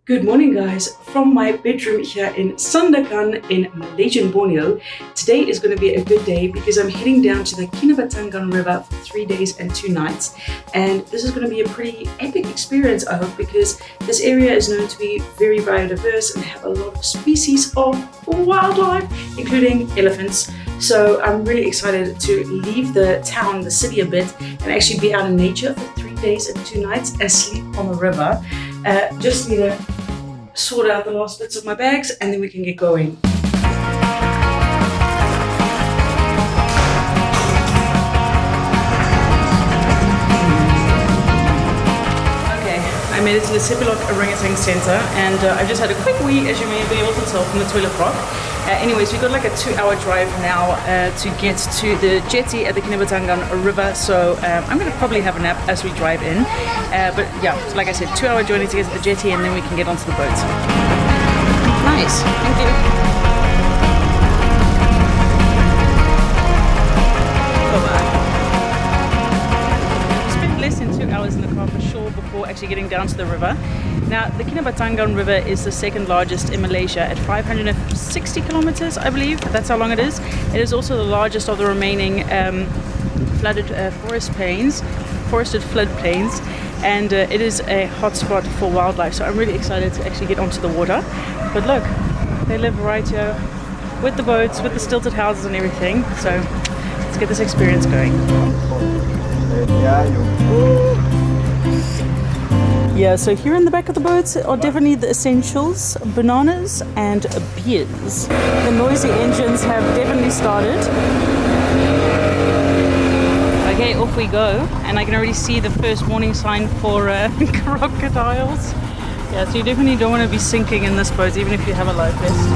Good morning guys, from my bedroom here in Sandakan in Malaysian Borneo. Today is going to be a good day because I'm heading down to the Kinabatangan River for 3 days and 2 nights, and this is going to be a pretty epic experience, I hope, because this area is known to be very biodiverse and have a lot of species of wildlife, including elephants. So I'm really excited to leave the town, the city a bit, and actually be out in nature for 3 days and 2 nights and sleep on the river. Just need to sort out the last bits of my bags and then we can get going. I made it to the Sabah of Orangutan Center, and I just had a quick wee, as you may be able to tell from the toilet block. Anyways, we got like a 2-hour drive now to get to the jetty at the Kinabatangan River, so I'm going to probably have a nap as we drive in. But yeah, like I said, 2-hour journey to get to the jetty, and then we can get onto the boat. Nice, thank you. Less than 2 hours in the car for sure before actually getting down to the river. Now, the Kinabatangan River is the second largest in Malaysia at 560 kilometers, I believe. That's how long it is. It is also the largest of the remaining flooded forested floodplains, and it is a hotspot for wildlife. So I'm really excited to actually get onto the water. But look, they live right here with the boats, with the stilted houses and everything. So let's get this experience going. Yeah, so here in the back of the boats are definitely the essentials: bananas and beers. The noisy engines have definitely started. Okay, off we go, and I can already see the first warning sign for crocodiles. Yeah, so you definitely don't want to be sinking in this boat, even if you have a life vest.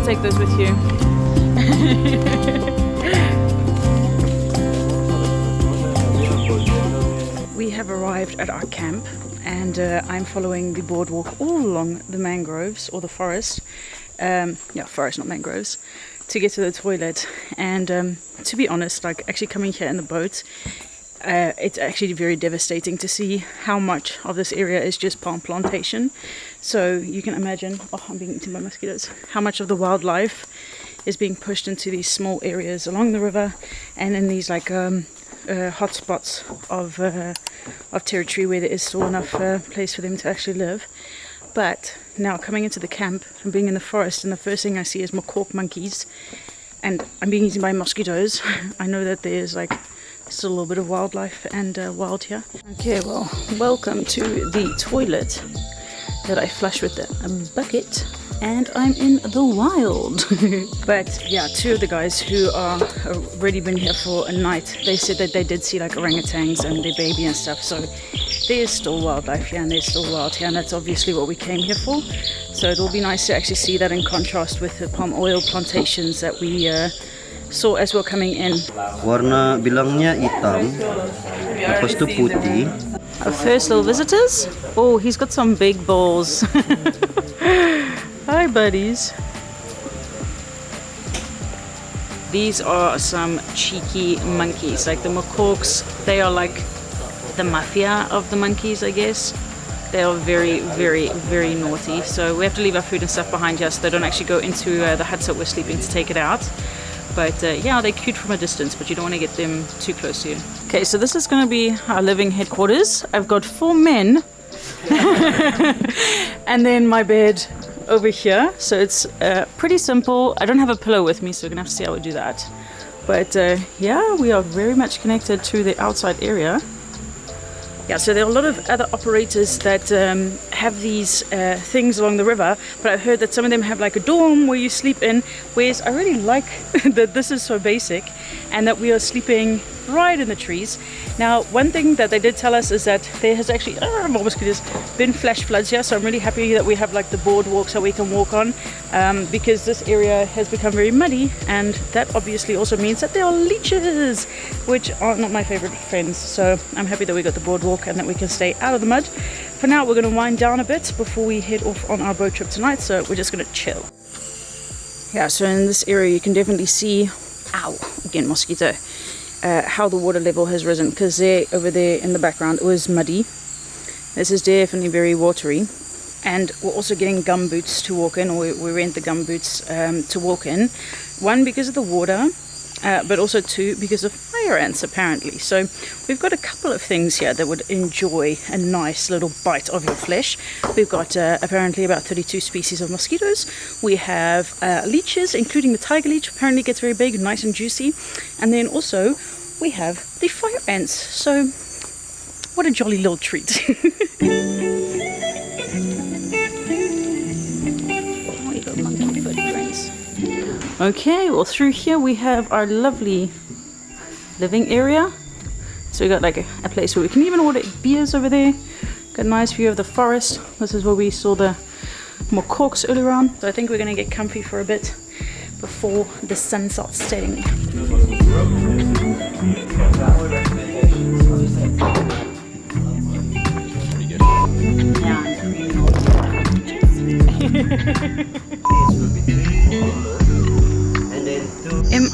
Take those with you. We have arrived at our camp, and I'm following the boardwalk all along the mangroves, or the forest. Forest, not mangroves, to get to the toilet. And to be honest, like actually coming here in the boat, it's actually very devastating to see how much of this area is just palm plantation. So you can imagine, I'm being eaten by mosquitoes, how much of the wildlife is being pushed into these small areas along the river and in these like hotspots of territory where there is still enough place for them to actually live. But now coming into the camp and being in the forest, and the first thing I see is macaque monkeys, and I'm being eaten by mosquitoes. I know that there's like still a little bit of wildlife and wild here. Okay, well, welcome to the toilet that I flush with a bucket, and I'm in the wild. But yeah, two of the guys who are already been here for a night, they said that they did see like orangutans and their baby and stuff, so there is still wildlife here and there's still wild here, and that's obviously what we came here for. So it'll be nice to actually see that in contrast with the palm oil plantations that we saw as we're coming in. Warna bilangnya hitam, lepas itu putih. Our first little visitors. Oh, he's got some big balls. Hi, buddies. These are some cheeky monkeys. Like the macaques, they are like the mafia of the monkeys, I guess. They are very, very, very naughty. So we have to leave our food and stuff behind here so they don't actually go into the huts that we're sleeping to take it out. But yeah, they're cute from a distance, but you don't want to get them too close to you. Okay, so this is going to be our living headquarters. I've got 4 men and then my bed over here. So it's pretty simple. I don't have a pillow with me, so we're going to have to see how we do that. But yeah, we are very much connected to the outside area. Yeah, so there are a lot of other operators that have these things along the river, but I heard that some of them have like a dorm where you sleep in, whereas I really like that this is so basic and that we are sleeping right in the trees. Now, one thing that they did tell us is that there has actually more mosquitoes been flash floods here, so I'm really happy that we have like the boardwalk so we can walk on, because this area has become very muddy, and that obviously also means that there are leeches, which are not my favorite friends. So I'm happy that we got the boardwalk and that we can stay out of the mud. For now, we're going to wind down a bit before we head off on our boat trip tonight, so we're just going to chill. Yeah, so in this area you can definitely see, ow, again mosquito, how the water level has risen, because there, over there in the background, it was muddy. This is definitely very watery, and we're also getting gum boots to walk in, or we rent the gum boots to walk in. One, because of the water, but also two, because of fire ants apparently. So we've got a couple of things here that would enjoy a nice little bite of your flesh. We've got apparently about 32 species of mosquitoes. We have leeches, including the tiger leech, apparently gets very big, nice and juicy. And then also we have the fire ants. So what a jolly little treat. Monkey footprints. Okay, well through here we have our lovely living area. So we got like a place where we can even order beers over there. Got a nice view of the forest. This is where we saw the macaques earlier on. So I think we're gonna get comfy for a bit before the sun starts setting.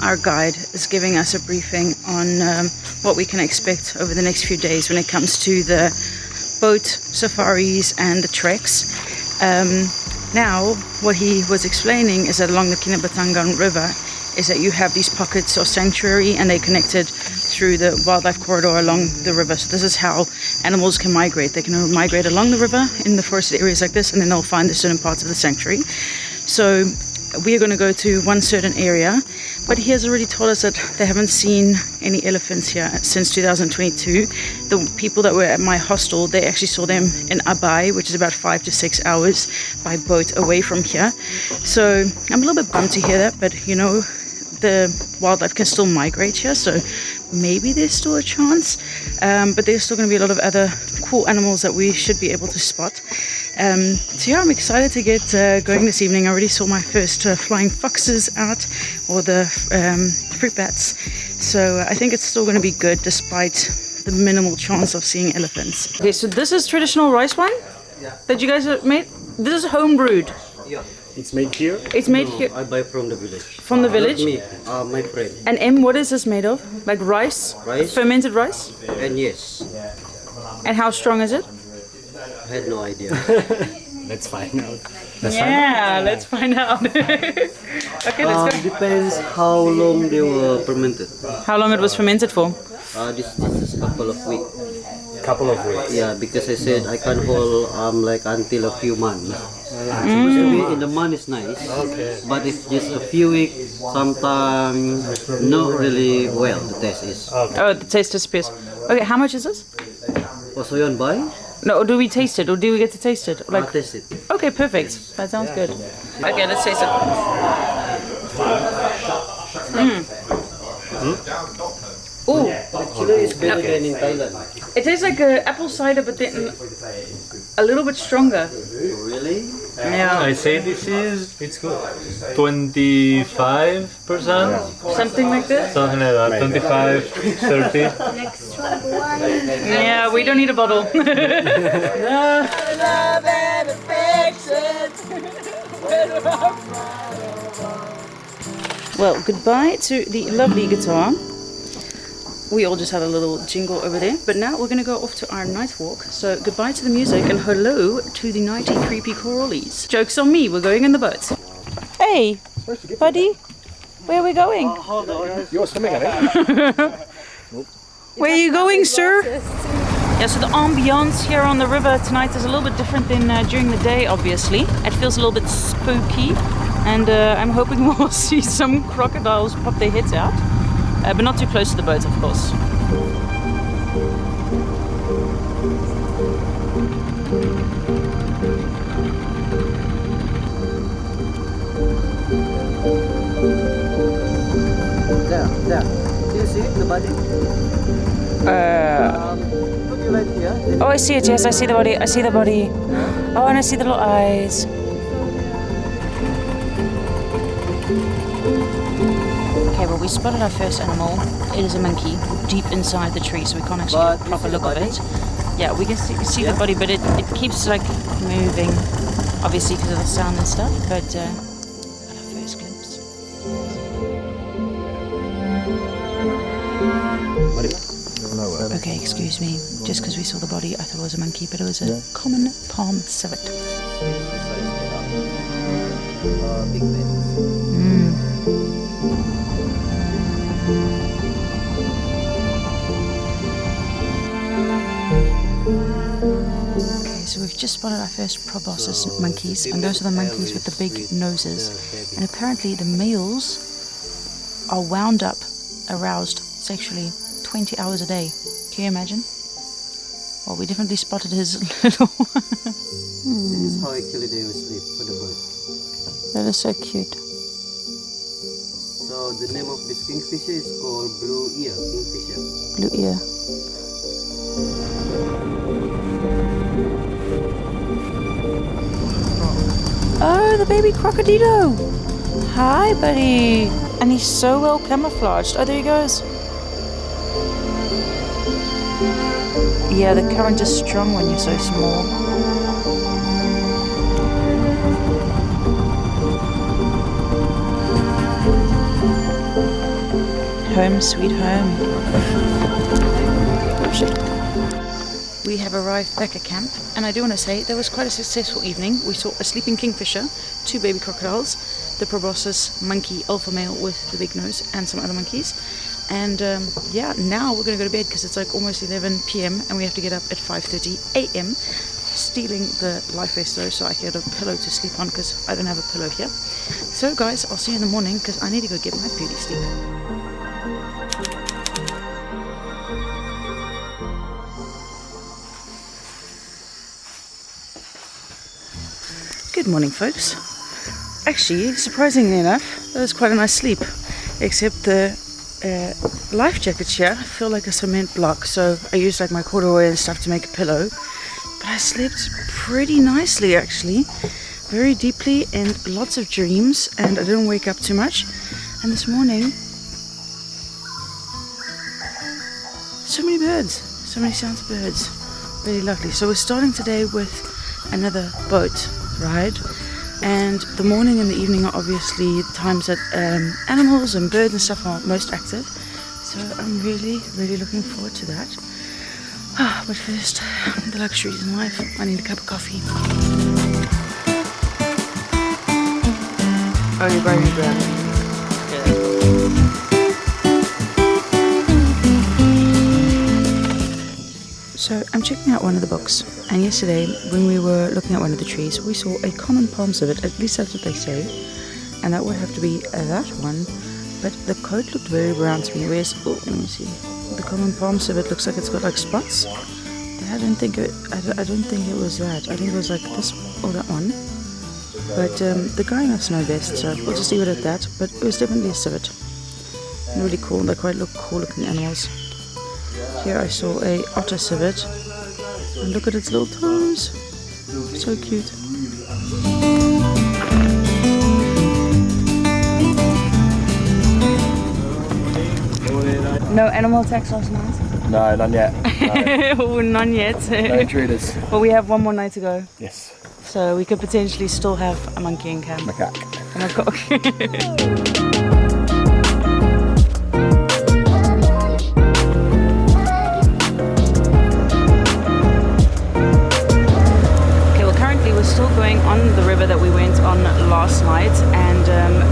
Our guide is giving us a briefing on what we can expect over the next few days when it comes to the boat safaris and the treks. Now, what he was explaining is that along the Kinabatangan River is that you have these pockets of sanctuary, and they're connected through the wildlife corridor along the river. So this is how animals can migrate. They can migrate along the river in the forested areas like this, and then they'll find the certain parts of the sanctuary. So we are going to go to one certain area, but he has already told us that they haven't seen any elephants here since 2022. The people that were at my hostel, they actually saw them in Abai, which is about 5 to 6 hours by boat away from here. So I'm a little bit bummed to hear that, but you know, the wildlife can still migrate here, so maybe there's still a chance. But there's still going to be a lot of other cool animals that we should be able to spot. So yeah, I'm excited to get going this evening. I already saw my first flying foxes out, or the fruit bats. So I think it's still going to be good despite the minimal chance of seeing elephants. Okay, so this is traditional rice wine that you guys have made. This is home brewed. Yeah. It's made here? It's made here. I buy from the village. From the village? Not me, my friend. And M, what is this made of? Like rice? Rice. Fermented rice? And yes, And how strong is it? I had no idea. Let's find out. Let's find out. Okay, let's go. Depends how long they were fermented. How long it was fermented for? This is a couple of weeks. Couple of weeks. Yeah, because I said I can hold like until a few months. In the month is nice. Okay. But if just a few weeks, sometimes not really well. The taste is. Okay. Oh, the taste disappears. Okay, how much is this? Also, you want buy? No, do we taste it, or do we get to taste it? Like taste it. Okay, perfect. That sounds good. Okay, let's taste it. Ooh, The chili is better than in Thailand. it tastes like apple cider, but then a little bit stronger. Really? Yeah, I say this is, it's good, 25%, something like this. something like that, 25, 30. Yeah, we don't need a bottle. Well, goodbye to the lovely guitar. We all just had a little jingle over there, but now we're going to go off to our night walk. So goodbye to the music and hello to the nighty creepy coralies. Joke's on me, we're going in the boat. Hey, buddy, where are we going? You're swimming, I think. Where are you going, sir? Yeah, so the ambiance here on the river tonight is a little bit different than during the day, obviously. It feels a little bit spooky, and I'm hoping we'll see some crocodiles pop their heads out. But not too close to the boat, of course. body? Look right here. Oh, I see it. Yes, I see the body. I see the body. Oh, and I see the little eyes. Okay, well, we spotted our first animal. It is a monkey deep inside the tree, so we can't actually get a proper look of it. Yeah, we can see the body, but it keeps like moving, obviously because of the sound and stuff. But got our first glimpse. Okay, excuse me. Just because we saw the body, I thought it was a monkey, but it was a common palm civet. Big man. Okay, so we've just spotted our first proboscis monkeys, and those are the monkeys with the big noses. And apparently the males are wound up, aroused sexually 20 hours a day. Can you imagine? Well, we definitely spotted his little... This is how actually they will sleep for the bird. That is so cute. So the name of this kingfisher is called blue ear kingfisher. Blue ear. Oh, the baby crocodile! Hi, buddy! And he's so well camouflaged. Oh, there he goes. Yeah, the current is strong when you're so small. Home sweet home. Oh shit. We have arrived back at camp, and I do want to say that was quite a successful evening. We saw a sleeping kingfisher, 2 baby crocodiles, the proboscis monkey alpha male with the big nose, and some other monkeys. And yeah, now we're going to go to bed because it's like almost 11 p.m. and we have to get up at 5:30 a.m. Stealing the life vest though, so I can get a pillow to sleep on because I don't have a pillow here. So guys, I'll see you in the morning because I need to go get my beauty sleep. Good morning, folks. Actually, surprisingly enough, that was quite a nice sleep, except the life jackets here feel like a cement block, so I used like my corduroy and stuff to make a pillow, but I slept pretty nicely actually, very deeply, and lots of dreams, and I didn't wake up too much. And this morning, so many birds, so many sounds of birds, really lovely. So we're starting today with another boat ride, and the morning and the evening are obviously times that animals and birds and stuff are most active, so I'm really looking forward to that. But first, the luxuries in life. I need a cup of coffee. Oh, you're buying me bread. So I'm checking out one of the books, and yesterday when we were looking at one of the trees we saw a common palm civet, at least that's what they say, and that would have to be that one, but the coat looked very brown to me. Where's, oh, let me see, the common palm civet looks like it's got like spots. I don't think it was that. I think it was like this or that one, but the guy must know best, so we'll just leave it at that. But it was definitely a civet, and really cool. They quite look cool looking animals. Here I saw a otter civet, and look at its little toes, so cute. No animal attacks last night? No, none yet. No, Oh, none yet. no intruders. Well, we have one more night to go, Yes. so we could potentially still have a monkey in camp. Macaque. And a cock. Still going on the river that we went on last night, and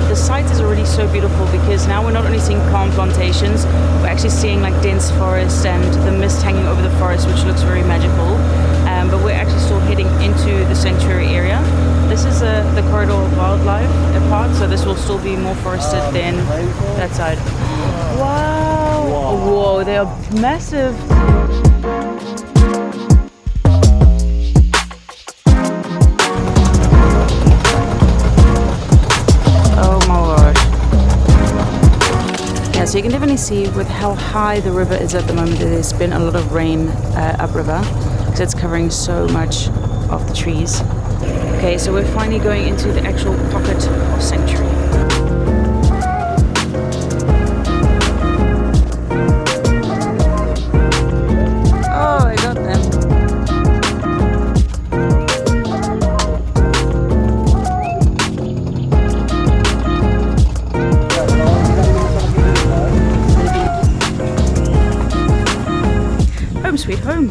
the sight is already so beautiful because now we're not only seeing palm plantations, we're actually seeing like dense forest and the mist hanging over the forest, which looks very magical. But we're actually still heading into the sanctuary area. This is the corridor of wildlife part, so this will still be more forested than that side. Wow! Whoa, they are massive. So you can definitely see with how high the river is at the moment, there's been a lot of rain upriver, because it's covering so much of the trees. Okay, so we're finally going into the actual pocket of sanctuary. Oh, I got them. Home sweet home.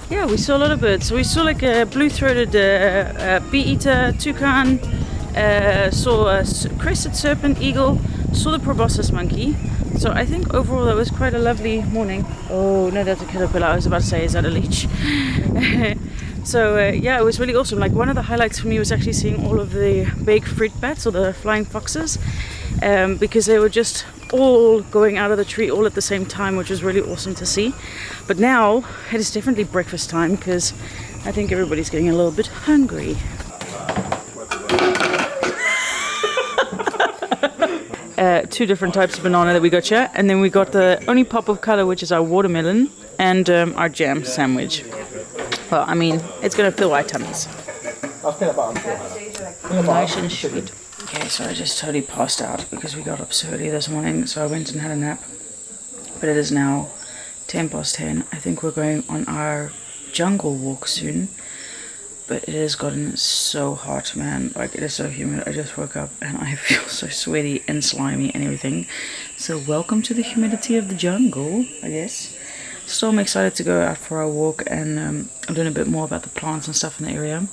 Yeah, we saw a lot of birds. So we saw like a blue-throated bee-eater, toucan, saw a crested serpent, eagle, saw the proboscis monkey. So I think overall that was quite a lovely morning. Oh no, that's a caterpillar. I was about to say, is that a leech? So yeah, it was really awesome. Like one of the highlights for me was actually seeing all of the big fruit bats or the flying foxes, because they were just all going out of the tree all at the same time, which was really awesome to see. But now it is definitely breakfast time, because I think everybody's getting a little bit hungry. Two different types of banana that we got here, and then we got the only pop of color, which is our watermelon, and our jam sandwich. Well, I mean, it's gonna fill our tummies. Nice and sweet. Okay, so I just totally passed out because we got up so early this morning, so I went and had a nap. But it is now 10 past 10. I think we're going on our jungle walk soon. But it has gotten so hot, man. Like, it is so humid. I just woke up and I feel so sweaty and slimy and everything. So welcome to the humidity of the jungle, I guess. Still, I'm excited to go out for our walk and learn a bit more about the plants and stuff in the area.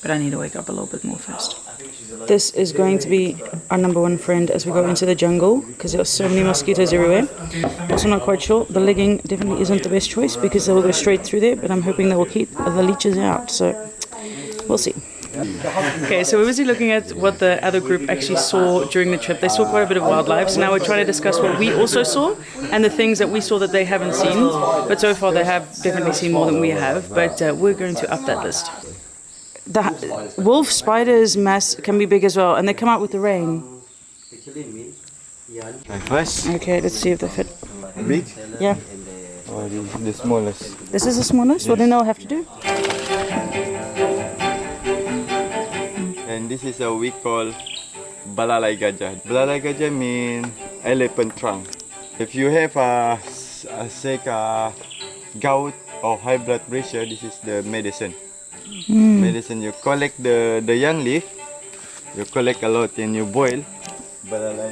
But I need to wake up a little bit more first. This is going to be our number one friend as we go into the jungle, because there are so many mosquitoes everywhere. Also not quite sure. The legging definitely isn't the best choice because they will go straight through there, but I'm hoping they will keep the leeches out. So we'll see. Okay, so we're busy looking at what the other group actually saw during the trip. They saw quite a bit of wildlife, so now we're trying to discuss what we also saw and the things that we saw that they haven't seen. But so far they have definitely seen more than we have, but we're going to up that list. The wolf spiders can be big as well, and they come out with the rain. First, Okay, let's see if they fit. big Yeah. or the smallest? This is the smallest? What then I'll have to do? And this is a we call balalai gajah. Balalai gajah means elephant trunk. If you have a gout or high blood pressure, this is the medicine. Medicine, you collect the young leaf, you collect a lot and you boil. Balalai.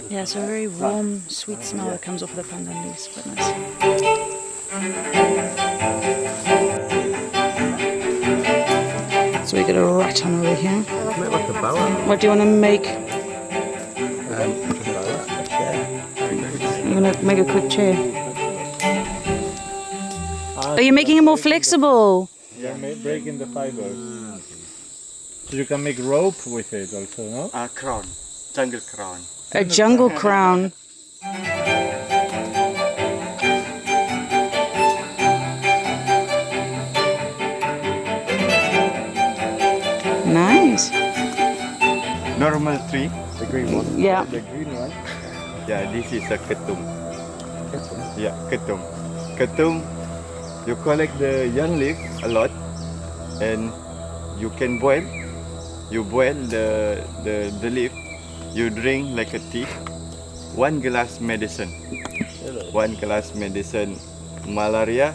Yeah, it's a very warm, sweet smell that comes off the pandan leaves. Quite nice. So we got a rattan over here. What do you want to make? You want to make a quick chair? Are you making it more flexible? Yeah, breaking the fibers. So you can make rope with it also, no? A crown, jungle crown. A jungle crown. Nice. Normal tree, the green one. Yeah. The green one. Yeah, this is a ketum. Yeah, ketum. Ketum, you collect the young leaf a lot, and you can boil. You boil the leaf. You drink like a tea. 1 glass medicine. 1 glass medicine, malaria,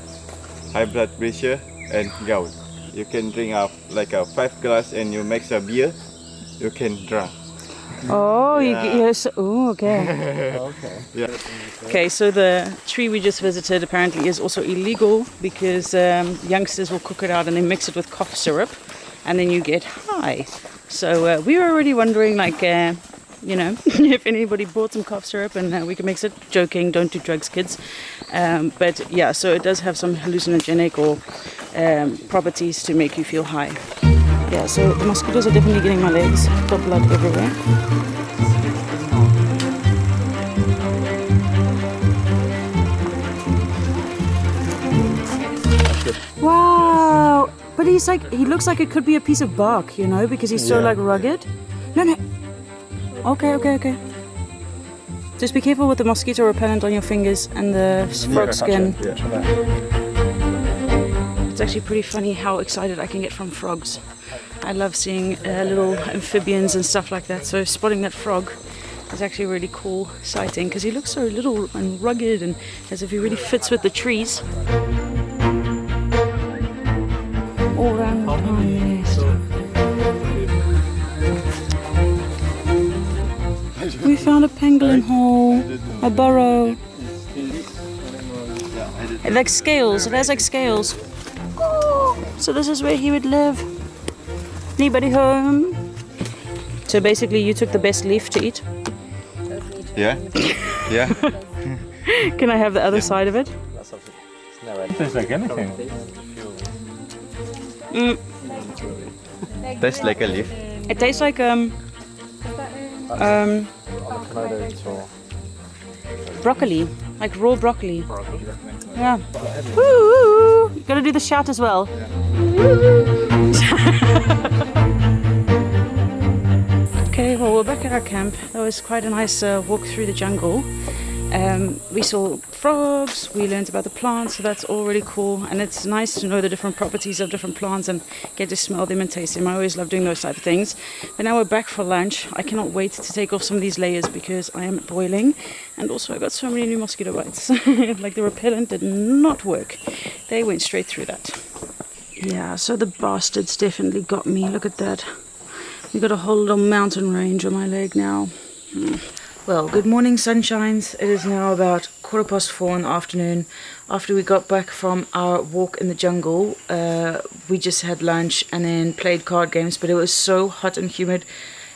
high blood pressure, and gout. You can drink like a 5 glass, and you mix a beer. You can drink. Oh, yes. Oh, okay. Okay. Yeah. Okay, so the tree we just visited apparently is also illegal because youngsters will cook it out and then mix it with cough syrup, and then you get high. So we were already wondering, like, you know, if anybody bought some cough syrup and we can mix it. Joking, don't do drugs, kids. But yeah, so it does have some hallucinogenic or properties to make you feel high. Yeah, so the mosquitoes are definitely getting my legs. Got blood everywhere. Wow! But he looks like it could be a piece of bark, you know, because he's so like rugged. No. Okay. Just be careful with the mosquito repellent on your fingers and the frog skin. It's actually pretty funny how excited I can get from frogs. I love seeing little amphibians and stuff like that, so spotting that frog is actually a really cool sighting because he looks so little and rugged and as if he really fits with the trees. Orangutan nest. We found a pangolin hole, a burrow. It like scales, it has like scales. Oh, so this is where he would live. Anybody home? So basically you took the best leaf to eat? Yeah. Yeah. Can I have the other side of it? It tastes like anything. Tastes like a leaf. It tastes like broccoli, like raw broccoli. Yeah. Woo! You gotta do the shout as well. Okay, well we're back at our camp. That was quite a nice walk through the jungle. We saw frogs, we learned about the plants, so that's all really cool, and it's nice to know the different properties of different plants and get to smell them and taste them. I always love doing those type of things. But now we're back for lunch. I cannot wait to take off some of these layers because I am boiling, and also I got so many new mosquito bites. Like the repellent did not work. They went straight through that. Yeah, so the bastards definitely got me. Look at that. We got a whole little mountain range on my leg now. Well, good morning, sunshines. It is now about 4:15 in the afternoon. After we got back from our walk in the jungle, we just had lunch and then played card games, but it was so hot and humid.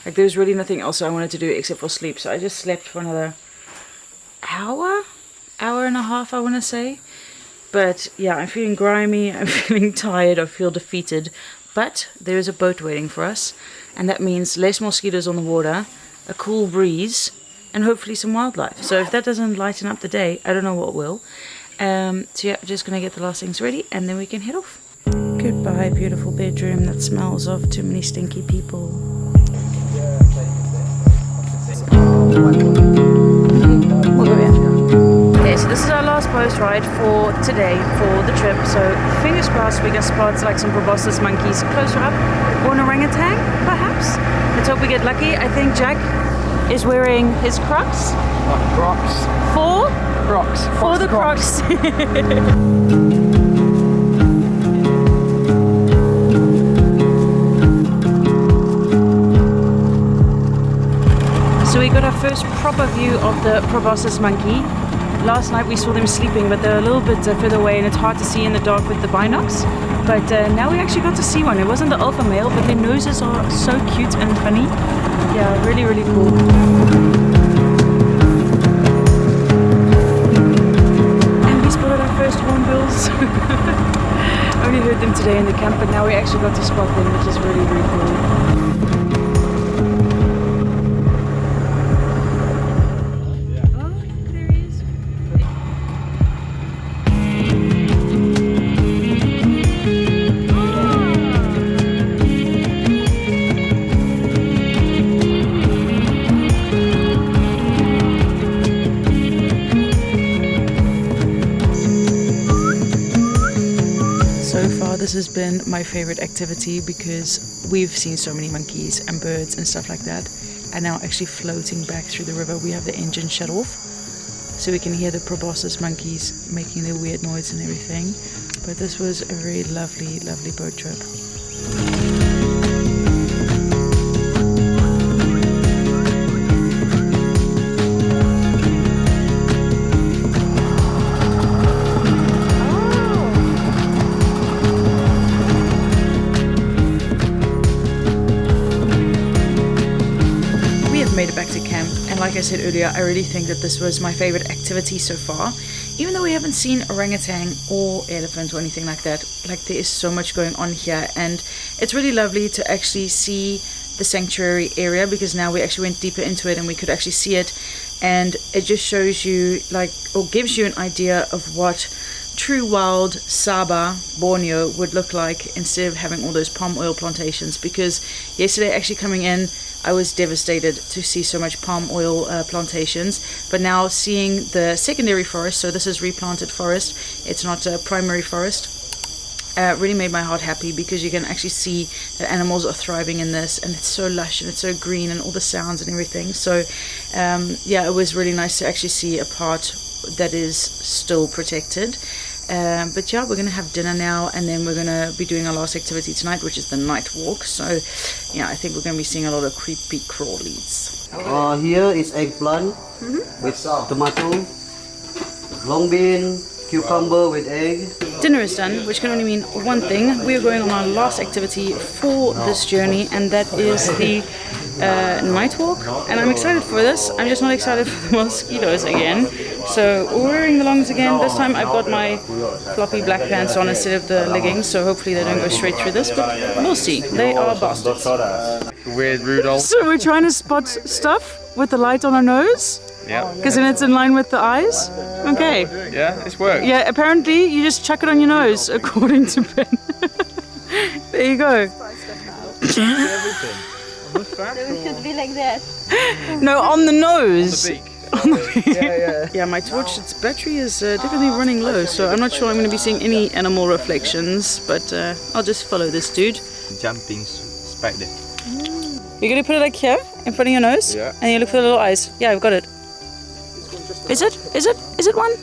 Like there was really nothing else I wanted to do except for sleep. So I just slept for another hour and a half, I want to say. But yeah, I'm feeling grimy, I'm feeling tired, I feel defeated. But there is a boat waiting for us, and that means less mosquitoes on the water, a cool breeze, and hopefully some wildlife. So if that doesn't lighten up the day, I don't know what will. So yeah, just gonna get the last things ready and then we can head off. Goodbye, beautiful bedroom that smells of too many stinky people. We'll go here. Okay, so this is our last post ride for today, for the trip. So fingers crossed we can spot like some proboscis monkeys closer up, or an orangutan, perhaps. Let's hope we get lucky. I think Jack is wearing his Crocs. Crocs. For? Crocs. For the Crocs. So we got our first proper view of the proboscis monkey. Last night we saw them sleeping, but they're a little bit further away and it's hard to see in the dark with the binocs. But now we actually got to see one. It wasn't the alpha male, but their noses are so cute and funny. Yeah, really, really cool. And we spotted our first hornbills. Only heard them today in the camp, but now we actually got to spot them, which is really, really cool. This has been my favorite activity because we've seen so many monkeys and birds and stuff like that, and now actually floating back through the river we have the engine shut off so we can hear the proboscis monkeys making their weird noise and everything. But this was a very lovely boat trip. Made it back to camp, and like I said earlier, I really think that this was my favorite activity so far. Even though we haven't seen orangutan or elephant or anything like that, like there is so much going on here, and it's really lovely to actually see the sanctuary area because now we actually went deeper into it and we could actually see it, and it just shows you like, or gives you an idea of what true wild Sabah, Borneo would look like instead of having all those palm oil plantations. Because yesterday actually coming in, I was devastated to see so much palm oil plantations. But now seeing the secondary forest, so this is replanted forest, it's not a primary forest, really made my heart happy, because you can actually see that animals are thriving in this, and it's so lush and it's so green and all the sounds and everything. So yeah, it was really nice to actually see a part that is still protected. But yeah, we're gonna have dinner now, and then we're gonna be doing our last activity tonight, which is the night walk. So yeah, I think we're gonna be seeing a lot of creepy crawlies. Here is eggplant with tomato, long bean, cucumber with egg. Dinner is done, which can only mean one thing. We are going on our last activity for this journey, and that is the night walk. And I'm excited for this. I'm just not excited for the mosquitoes again. So we're wearing the longs again. This time I've got my floppy black pants on instead of the leggings, so hopefully they don't go straight through this, but we'll see. They are bastards. Weird Rudolph. So we're trying to spot stuff with the light on our nose? Yeah. Because then it's in line with the eyes? Okay. Yeah, it's worked. Yeah, apparently you just chuck it on your nose, according to Ben. There you go. It should be like that. No, on the nose. On the beak. Yeah, my torch, its battery is definitely running low, so I'm not sure I'm going to be seeing any animal reflections, but I'll just follow this dude. Jumping spider. You're going to put it like here, in front of your nose, Yeah. and you look for the little eyes. Yeah, I've got it. Is it? Is it? Is it one?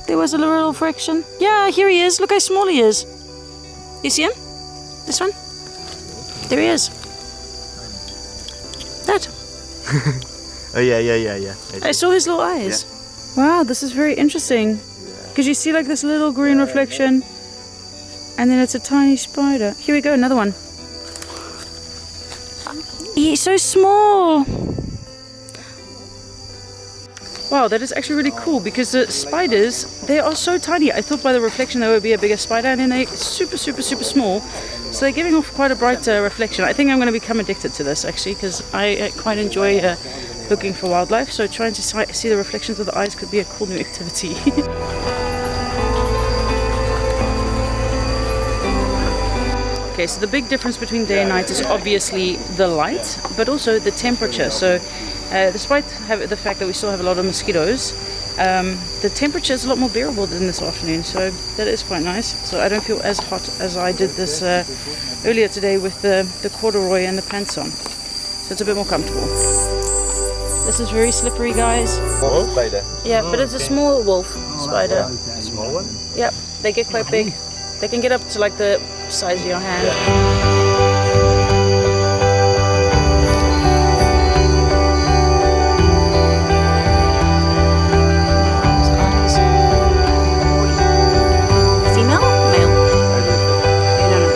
There was a little fraction. Yeah, here he is. Look how small he is. You see him? This one? There he is. That. Oh yeah. I saw his little eyes. Wow, this is very interesting. Because you see like this little green reflection, and then it's a tiny spider. Here we go, another one. He's so small. Wow, that is actually really cool, because the spiders, they are so tiny. I thought by the reflection they would be a bigger spider, and then they're super small. So they're giving off quite a bright reflection. I think I'm going to become addicted to this actually, because I quite enjoy looking for wildlife. So trying to see the reflections of the eyes could be a cool new activity. Okay, so the big difference between day and night is obviously the light, but also the temperature. So despite the fact that we still have a lot of mosquitoes, the temperature is a lot more bearable than this afternoon, so that is quite nice. So I don't feel as hot as I did this earlier today with the corduroy and the pants on. So it's a bit more comfortable. This is very slippery, guys. Wolf spider. Yeah, but it's a small wolf spider. Small one. Yep, they get quite big. They can get up to like the size of your hand. Female? Male? You don't know.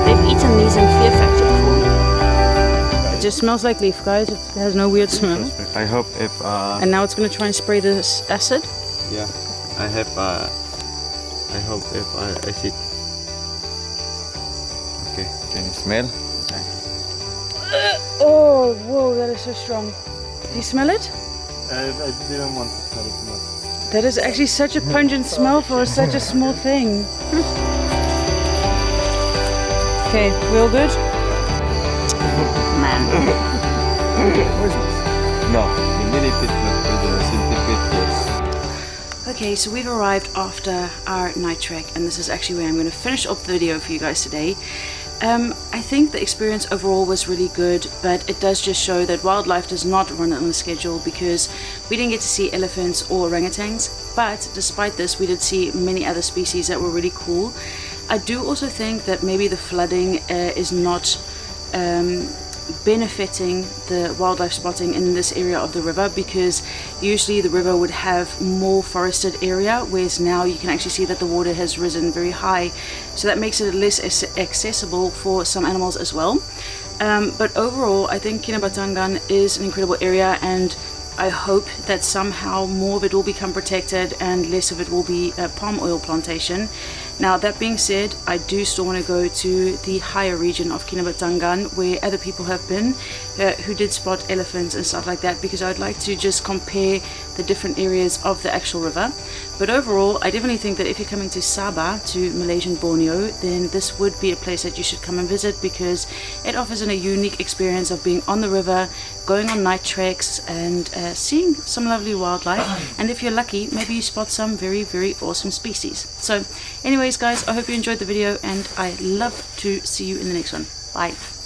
They've eaten these in Fear Factor before. It just smells like leaf, guys. It has no weird smell. I hope if And now it's going to try and spray this acid. yeah, I hope if I see. Okay, can you smell? Oh, whoa, that is so strong. Do you smell it? I didn't want to smell it much. That is actually such a pungent smell for such a small thing. Okay, we all good? Man. No, you need it with the centipede, yes. Okay, so we've arrived after our night trek, and this is actually where I'm going to finish up the video for you guys today. I think the experience overall was really good, but it does just show that wildlife does not run on a schedule, because we didn't get to see elephants or orangutans, but despite this we did see many other species that were really cool. I do also think that maybe the flooding is not benefiting the wildlife spotting in this area of the river, because usually the river would have more forested area, whereas now you can actually see that the water has risen very high, so that makes it less accessible for some animals as well. But overall I think Kinabatangan is an incredible area, and I hope that somehow more of it will become protected and less of it will be a palm oil plantation. Now that being said, I do still want to go to the higher region of Kinabatangan where other people have been who did spot elephants and stuff like that, because I'd like to just compare the different areas of the actual river. But overall, I definitely think that if you're coming to Sabah, to Malaysian Borneo, then this would be a place that you should come and visit, because it offers a unique experience of being on the river, going on night treks, and seeing some lovely wildlife. And if you're lucky, maybe you spot some very, very awesome species. So anyways guys, I hope you enjoyed the video, and I love to see you in the next one. Bye.